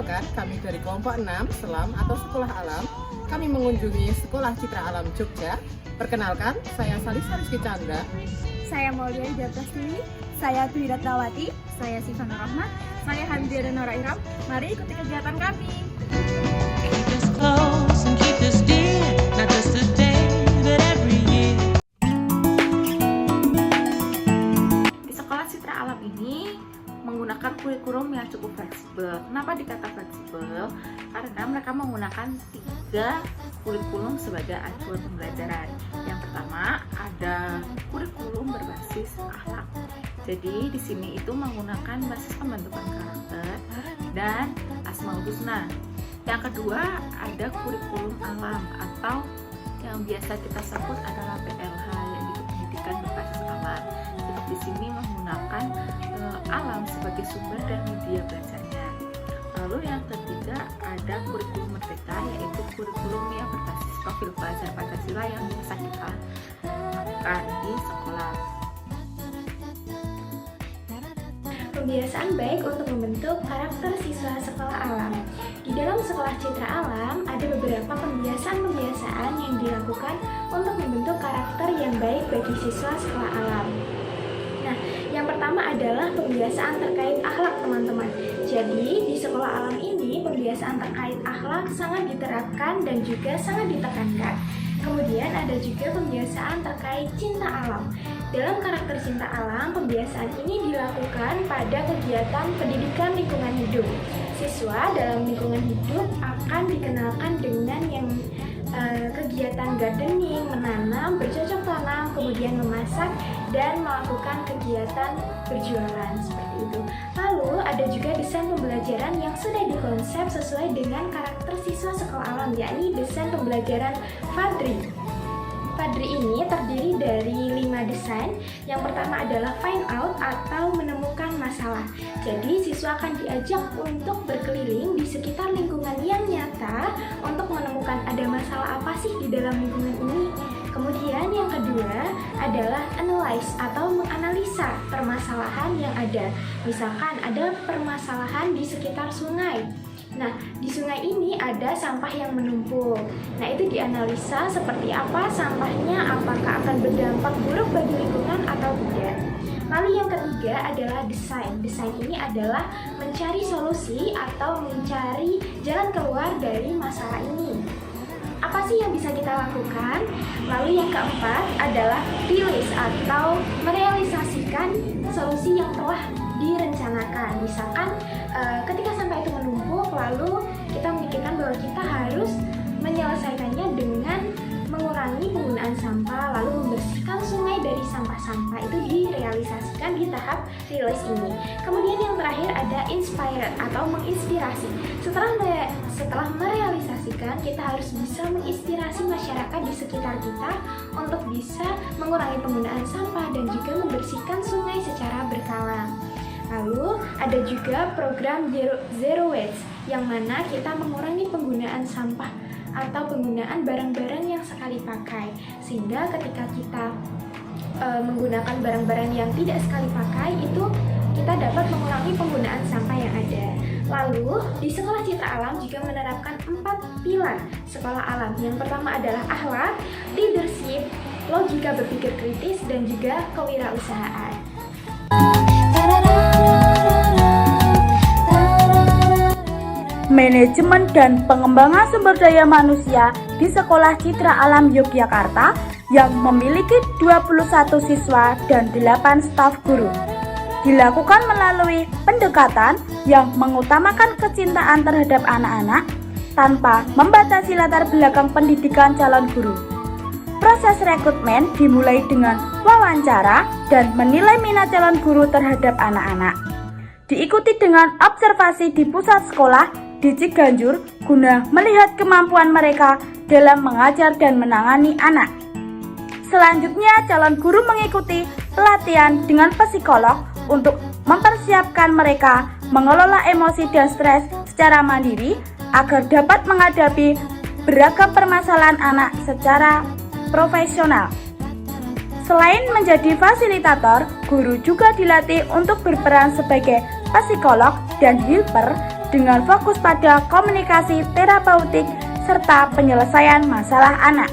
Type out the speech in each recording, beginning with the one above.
Perkenalkan, kami dari kelompok 6 Selam atau Sekolah Alam. Kami mengunjungi Sekolah Citra Alam Jogja. Perkenalkan, saya Salisa Rizky Chandra. Saya Maulia Ida Prastini. Saya Dwi Ratnawati. Saya Sifana Rahmat. Saya Handiara Nora Iram. Mari ikuti kegiatan kami. Di Sekolah Citra Alam ini menggunakan kurikulum yang cukup fleksibel. Kenapa dikata fleksibel? Karena mereka menggunakan 3 kurikulum sebagai acuan pembelajaran. Yang pertama ada kurikulum berbasis akhlak. Jadi di sini itu menggunakan basis pembentukan karakter dan asmaul husna. Yang kedua ada kurikulum alam atau yang biasa kita sebut adalah PLH, yaitu pendidikan berbasis alam. Jadi di sini menggunakan alam sebagai sumber dan media belajarnya. Lalu yang ketiga ada kurikulum merdeka, yaitu kurikulum yang berbasis profil pelajar Pancasila yang biasa kita lakukan di sekolah. Pembiasaan baik untuk membentuk karakter siswa sekolah alam. Di dalam sekolah Citra Alam ada beberapa pembiasaan-pembiasaan yang dilakukan untuk membentuk karakter yang baik bagi siswa sekolah alam. Nah, yang pertama adalah pembiasaan terkait akhlak, teman-teman. Jadi, di sekolah alam ini pembiasaan terkait akhlak sangat diterapkan dan juga sangat ditekankan. Kemudian ada juga pembiasaan terkait cinta alam. Dalam karakter cinta alam, pembiasaan ini dilakukan pada kegiatan pendidikan lingkungan hidup. Siswa dalam lingkungan hidup akan dikenalkan dengan yang kegiatan gardening, menanam, bercocok tanam, kemudian memasak, dan melakukan kegiatan berjualan seperti itu. Lalu ada juga desain pembelajaran yang sudah dikonsep sesuai dengan karakter siswa sekolah alam, yakni desain pembelajaran Fadri. Fadri ini terdiri dari 5 desain. Yang pertama adalah find out atau menemukan masalah. Jadi siswa akan diajak untuk berkeliling di sekitar lingkungan yang nyata untuk menemukan ada masalah apa sih di dalam lingkungan ini. Kemudian yang kedua adalah analyze atau menganalisa permasalahan yang ada. Misalkan ada permasalahan di sekitar sungai. Nah, di sungai ini ada sampah yang menumpuk. Nah, itu dianalisa seperti apa sampahnya, apakah akan berdampak buruk bagi lingkungan atau tidak. Lalu yang ketiga adalah desain. Desain ini adalah mencari solusi atau mencari jalan keluar dari masalah ini. Apa sih yang bisa kita lakukan? Lalu yang keempat adalah release atau merealisasikan solusi yang telah direncanakan. Misalkan ketika sampah itu menumpuk, lalu kita memikirkan bahwa kita harus menyelesaikannya dengan mengurangi penggunaan sampah, lalu membersihkan sungai dari sampah-sampah. Itu direalisasikan di tahap release ini. Kemudian yang terakhir ada inspired atau menginspirasi. Setelah merealisasikan, kita harus bisa menginspirasi masyarakat di sekitar kita untuk bisa mengurangi penggunaan sampah dan juga membersihkan sungai secara berkala. Lalu ada juga program Zero Waste, yang mana kita mengurangi penggunaan sampah atau penggunaan barang-barang yang sekali pakai, sehingga ketika kita menggunakan barang-barang yang tidak sekali pakai, itu kita dapat mengurangi penggunaan sampah yang ada. Lalu di Sekolah Citra Alam juga menerapkan 4 pilar sekolah alam. Yang pertama adalah akhlak, leadership, logika berpikir kritis, dan juga kewirausahaan. Manajemen dan pengembangan sumber daya manusia di Sekolah Citra Alam Yogyakarta yang memiliki 21 siswa dan 8 staf guru. Dilakukan melalui pendekatan yang mengutamakan kecintaan terhadap anak-anak tanpa membatasi latar belakang pendidikan calon guru. Proses rekrutmen dimulai dengan wawancara dan menilai minat calon guru terhadap anak-anak. Diikuti dengan observasi di pusat sekolah di Ciganjur guna melihat kemampuan mereka dalam mengajar dan menangani anak. Selanjutnya, calon guru mengikuti pelatihan dengan psikolog untuk mempersiapkan mereka mengelola emosi dan stres secara mandiri agar dapat menghadapi beragam permasalahan anak secara profesional. Selain menjadi fasilitator, guru juga dilatih untuk berperan sebagai psikolog dan helper dengan fokus pada komunikasi terapeutik serta penyelesaian masalah anak.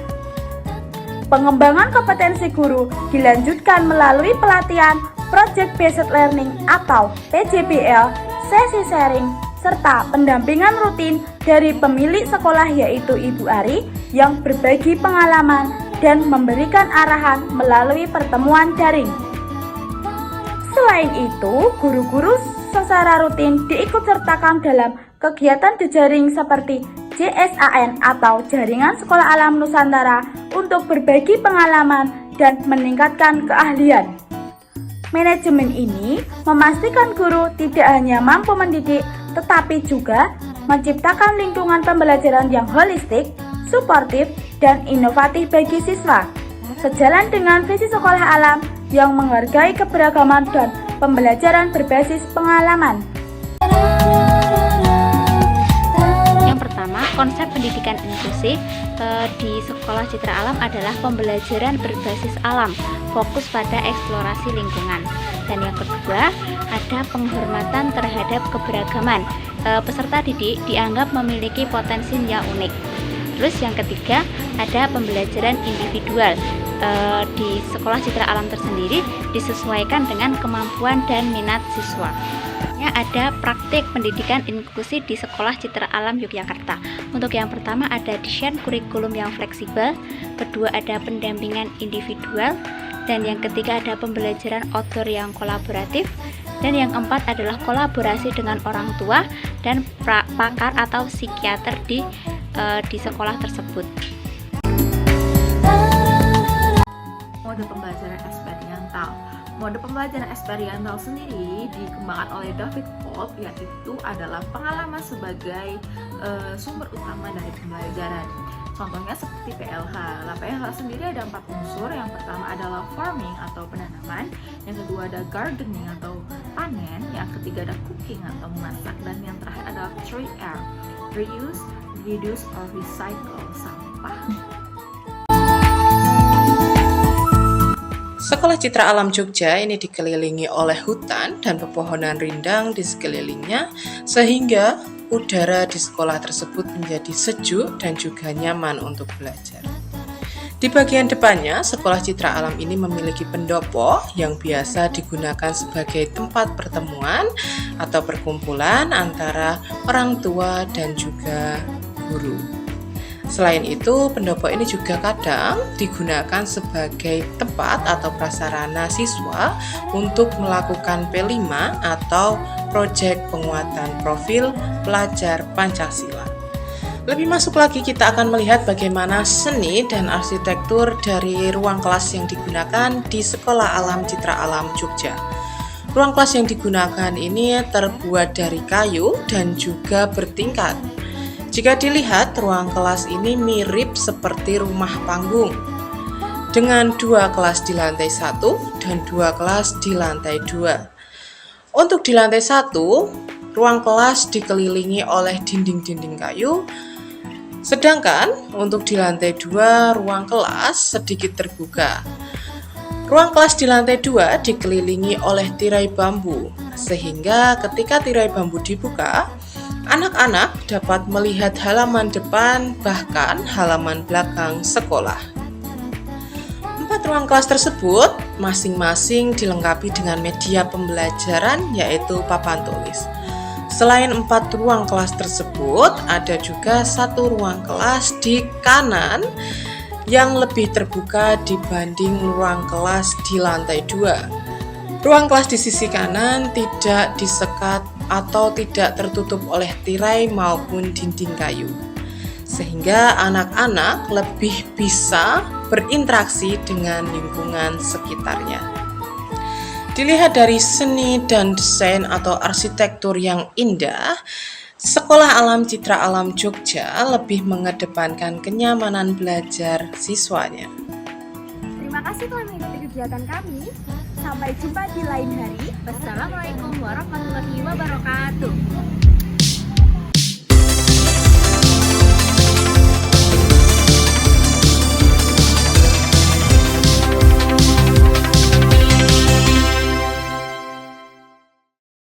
Pengembangan kompetensi guru dilanjutkan melalui pelatihan Project Based Learning atau PJBL, sesi sharing, serta pendampingan rutin dari pemilik sekolah yaitu Ibu Ari yang berbagi pengalaman dan memberikan arahan melalui pertemuan daring. Selain itu, guru-guru secara rutin diikutsertakan dalam kegiatan jejaring seperti JSAN atau Jaringan Sekolah Alam Nusantara untuk berbagi pengalaman dan meningkatkan keahlian. Manajemen ini memastikan guru tidak hanya mampu mendidik, tetapi juga menciptakan lingkungan pembelajaran yang holistik, suportif, dan inovatif bagi siswa. Sejalan dengan visi sekolah alam yang menghargai keberagaman dan pembelajaran berbasis pengalaman. Yang pertama, konsep pendidikan inklusif di Sekolah Citra Alam adalah pembelajaran berbasis alam, fokus pada eksplorasi lingkungan. Dan yang kedua, ada penghormatan terhadap keberagaman. Peserta didik dianggap memiliki potensi yang unik. Terus yang ketiga, ada pembelajaran individual. Di Sekolah Citra Alam tersendiri disesuaikan dengan kemampuan dan minat siswa. Ada praktik pendidikan inklusi di Sekolah Citra Alam Yogyakarta. Untuk yang pertama ada desain kurikulum yang fleksibel, kedua ada pendampingan individual, dan yang ketiga ada pembelajaran outdoor yang kolaboratif, dan yang keempat adalah kolaborasi dengan orang tua dan pakar atau psikiater di sekolah tersebut. Mode pembelajaran eksperimental. Mode pembelajaran eksperimental sendiri dikembangkan oleh David Holt, yaitu adalah pengalaman sebagai sumber utama dari pembelajaran. Contohnya seperti PLH. PLH sendiri ada 4 unsur. Yang pertama adalah farming atau penanaman, yang kedua ada gardening atau panen, yang ketiga ada cooking atau memasak, dan yang terakhir adalah 3R, reuse, reduce, or recycle sampah. Sekolah Citra Alam Jogja ini dikelilingi oleh hutan dan pepohonan rindang di sekelilingnya, sehingga udara di sekolah tersebut menjadi sejuk dan juga nyaman untuk belajar. Di bagian depannya, Sekolah Citra Alam ini memiliki pendopo yang biasa digunakan sebagai tempat pertemuan atau perkumpulan antara orang tua dan juga guru. Selain itu, pendopo ini juga kadang digunakan sebagai tempat atau prasarana siswa untuk melakukan P5 atau proyek penguatan profil pelajar Pancasila. Lebih masuk lagi, kita akan melihat bagaimana seni dan arsitektur dari ruang kelas yang digunakan di Sekolah Alam Citra Alam Jogja. Ruang kelas yang digunakan ini terbuat dari kayu dan juga bertingkat. Jika dilihat, ruang kelas ini mirip seperti rumah panggung dengan 2 kelas di lantai 1 dan 2 kelas di lantai 2. Untuk di lantai 1, ruang kelas dikelilingi oleh dinding-dinding kayu, sedangkan untuk di lantai 2, ruang kelas sedikit terbuka. Ruang kelas di lantai 2 dikelilingi oleh tirai bambu, sehingga ketika tirai bambu dibuka, anak-anak dapat melihat halaman depan bahkan halaman belakang sekolah. 4 ruang kelas tersebut masing-masing dilengkapi dengan media pembelajaran yaitu papan tulis. Selain 4 ruang kelas tersebut, ada juga 1 ruang kelas di kanan yang lebih terbuka dibanding ruang kelas di lantai 2. Ruang kelas di sisi kanan tidak disekat atau tidak tertutup oleh tirai maupun dinding kayu, sehingga anak-anak lebih bisa berinteraksi dengan lingkungan sekitarnya. Dilihat dari seni dan desain atau arsitektur yang indah, Sekolah Alam Citra Alam Jogja lebih mengedepankan kenyamanan belajar siswanya. Terima kasih telah mengikuti kegiatan kami. Sampai jumpa di lain hari. Wassalamualaikum warahmatullahi wabarakatuh.